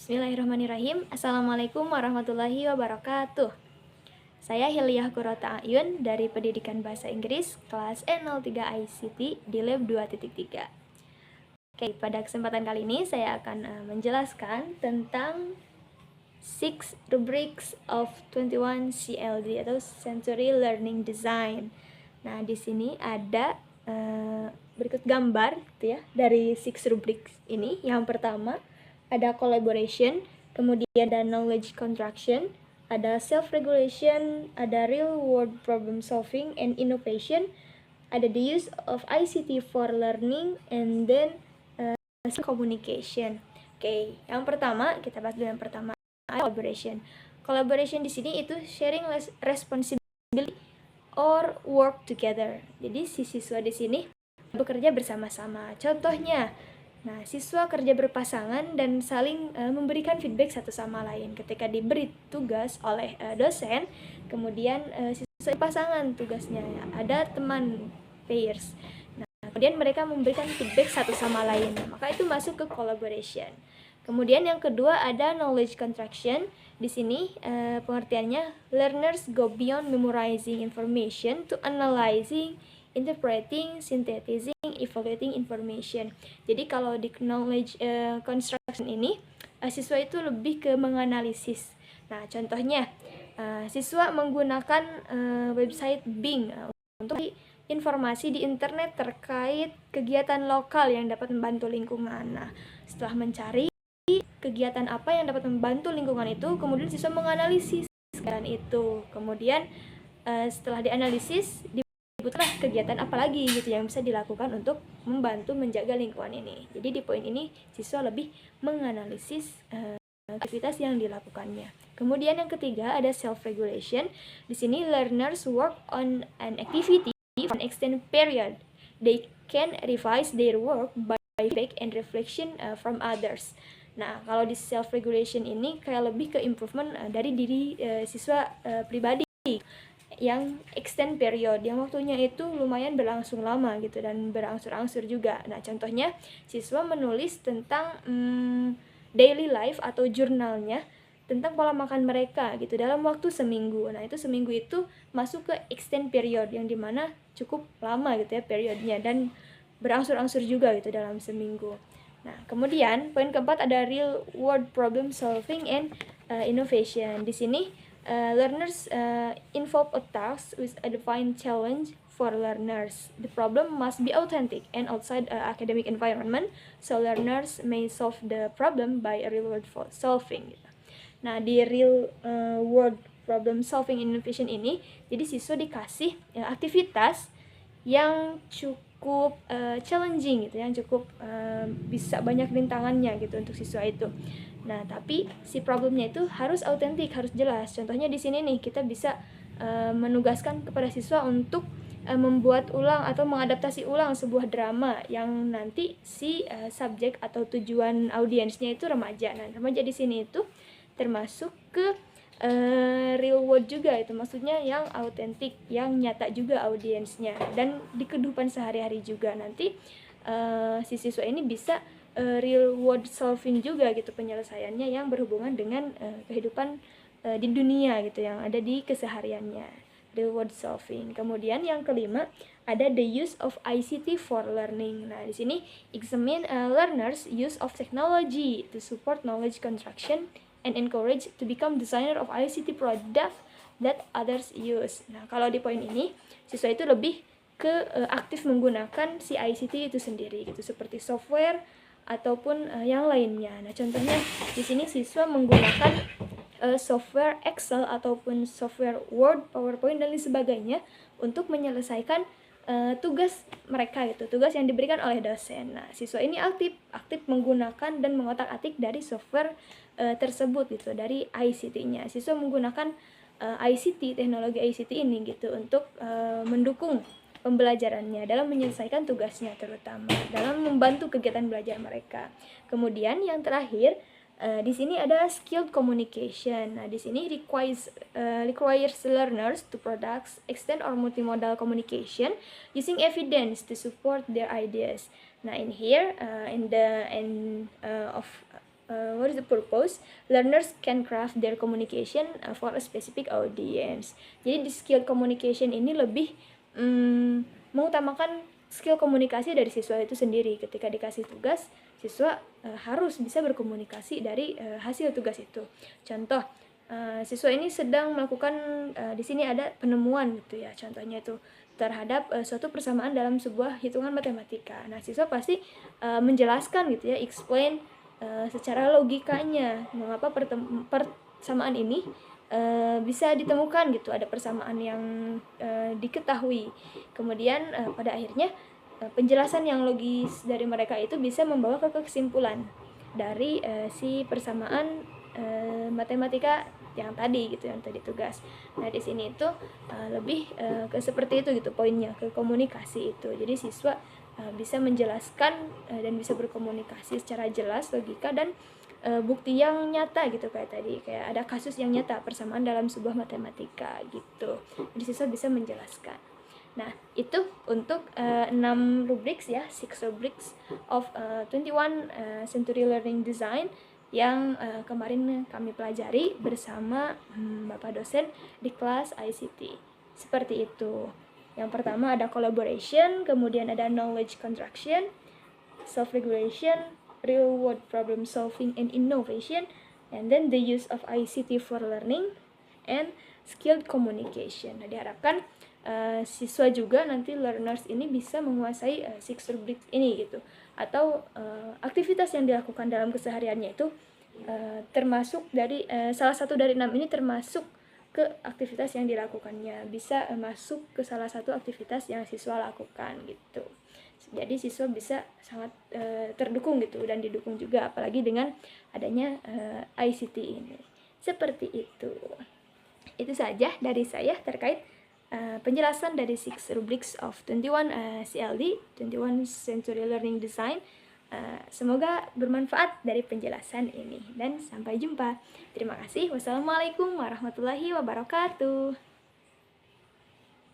Bismillahirrahmanirrahim. Assalamualaikum warahmatullahi wabarakatuh. Saya Hilyah Kurota Ayun dari Pendidikan Bahasa Inggris kelas E03 ICT di Lab 2.3. Oke, pada kesempatan kali ini saya akan menjelaskan tentang 6 rubrics of 21 CLD atau Sensory Learning Design. Nah, di sini ada berikut gambar gitu ya dari 6 rubrics ini. Yang pertama ada collaboration, kemudian ada knowledge construction, ada self-regulation, ada real-world problem solving and innovation, ada the use of ICT for learning, and then communication. Oke, yang pertama kita bahas dulu yang pertama, collaboration. Collaboration di sini itu sharing responsibility or work together. Jadi si siswa di sini bekerja bersama-sama. Contohnya, nah, siswa kerja berpasangan dan saling memberikan feedback satu sama lain. Ketika diberi tugas oleh dosen, kemudian siswa pasangan tugasnya, ada teman pairs. Nah, kemudian mereka memberikan feedback satu sama lain. Maka itu masuk ke collaboration. Kemudian yang kedua ada knowledge construction. Di sini pengertiannya learners go beyond memorizing information to analyzing, interpreting, synthesizing, evaluating information. Jadi kalau di knowledge construction ini siswa itu lebih ke menganalisis. Nah, contohnya siswa menggunakan website Bing untuk informasi di internet terkait kegiatan lokal yang dapat membantu lingkungan. Nah, setelah mencari kegiatan apa yang dapat membantu lingkungan itu, kemudian siswa menganalisis kegiatan itu. Kemudian setelah dianalisis, dibutuhkan kegiatan apa lagi gitu yang bisa dilakukan untuk membantu menjaga lingkungan ini. Jadi di poin ini siswa lebih menganalisis aktivitas yang dilakukannya. Kemudian yang ketiga ada self-regulation. Di sini learners work on an activity for an extended period. They can revise their work by feedback and reflection from others. Nah, kalau di self-regulation ini kayak lebih ke improvement dari diri siswa pribadi yang extend period, yang waktunya itu lumayan berlangsung lama gitu dan berangsur-angsur juga. Nah, contohnya siswa menulis tentang daily life atau jurnalnya tentang pola makan mereka gitu dalam waktu seminggu. Nah, itu seminggu itu masuk ke extend period yang dimana cukup lama gitu ya periodnya dan berangsur-angsur juga gitu dalam seminggu. Nah, kemudian poin keempat ada real world problem solving and innovation. Di sini learners involve a task with a defined challenge for learners. The problem must be authentic and outside academic environment, so learners may solve the problem by a real world solving. Nah, di real world problem solving innovation ini, jadi siswa dikasih aktivitas yang cukup challenging gitu, yang cukup bisa banyak rintangannya gitu untuk siswa itu. Nah, tapi si problemnya itu harus autentik, harus jelas. Contohnya di sini nih kita bisa menugaskan kepada siswa untuk membuat ulang atau mengadaptasi ulang sebuah drama yang nanti si subjek atau tujuan audiensnya itu remaja. Nah, remaja di sini itu termasuk ke real world juga, itu maksudnya yang autentik, yang nyata juga audiensnya dan di kehidupan sehari-hari juga nanti si siswa ini bisa real world solving juga gitu penyelesaiannya yang berhubungan dengan kehidupan di dunia gitu yang ada di kesehariannya, real world solving. Kemudian yang kelima ada the use of ICT for learning. Nah, di sini examine learners use of technology to support knowledge construction and encourage to become designer of ICT product that others use. Nah, kalau di poin ini siswa itu lebih ke aktif menggunakan si ICT itu sendiri gitu, seperti software ataupun yang lainnya. Nah, contohnya di sini siswa menggunakan software Excel ataupun software Word, PowerPoint dan lain sebagainya untuk menyelesaikan tugas mereka gitu, tugas yang diberikan oleh dosen. Nah, siswa ini aktif menggunakan dan mengotak-atik dari software tersebut gitu, dari ICT-nya. Siswa menggunakan ICT, teknologi ICT ini gitu untuk mendukung pembelajarannya dalam menyelesaikan tugasnya, terutama dalam membantu kegiatan belajar mereka. Kemudian yang terakhir di sini ada skilled communication. Nah, di sini requires learners to produce extend or multimodal communication using evidence to support their ideas. Nah, in here in the end of what is the purpose? Learners can craft their communication for a specific audience. Jadi di skill communication ini lebih mengutamakan skill komunikasi dari siswa itu sendiri. Ketika dikasih tugas, siswa harus bisa berkomunikasi dari hasil tugas itu. Contoh, siswa ini sedang melakukan di sini ada penemuan gitu ya, contohnya itu terhadap suatu persamaan dalam sebuah hitungan matematika. Nah, siswa pasti menjelaskan gitu ya, explain secara logikanya mengapa persamaan ini bisa ditemukan gitu, ada persamaan yang diketahui. Kemudian pada akhirnya penjelasan yang logis dari mereka itu bisa membawa ke kesimpulan dari si persamaan matematika yang tadi gitu, yang tadi tugas. Nah, di sini itu lebih ke seperti itu gitu poinnya, ke komunikasi itu. Jadi siswa bisa menjelaskan dan bisa berkomunikasi secara jelas, logika dan bukti yang nyata gitu, kayak tadi kayak ada kasus yang nyata persamaan dalam sebuah matematika gitu. Jadi siswa bisa menjelaskan. Nah, itu untuk 6 rubriks ya, 6 rubriks of 21 Century Learning Design yang kemarin kami pelajari bersama Bapak dosen di kelas ICT. Seperti itu. Yang pertama ada collaboration, kemudian ada knowledge construction, self-regulation, real-world problem solving and innovation, and then the use of ICT for learning, and skilled communication. Nah, diharapkan siswa juga nanti learners ini bisa menguasai 6 rubrics ini gitu, atau aktivitas yang dilakukan dalam kesehariannya itu termasuk dari salah satu dari 6 ini termasuk ke aktivitas yang dilakukannya, bisa masuk ke salah satu aktivitas yang siswa lakukan gitu. Jadi siswa bisa sangat terdukung gitu, dan didukung juga apalagi dengan adanya ICT ini. Seperti itu. Itu saja dari saya terkait penjelasan dari 6 rubrics of 21 CLD, 21 Century Learning Design. Semoga bermanfaat dari penjelasan ini, dan sampai jumpa. Terima kasih. Wassalamualaikum warahmatullahi wabarakatuh.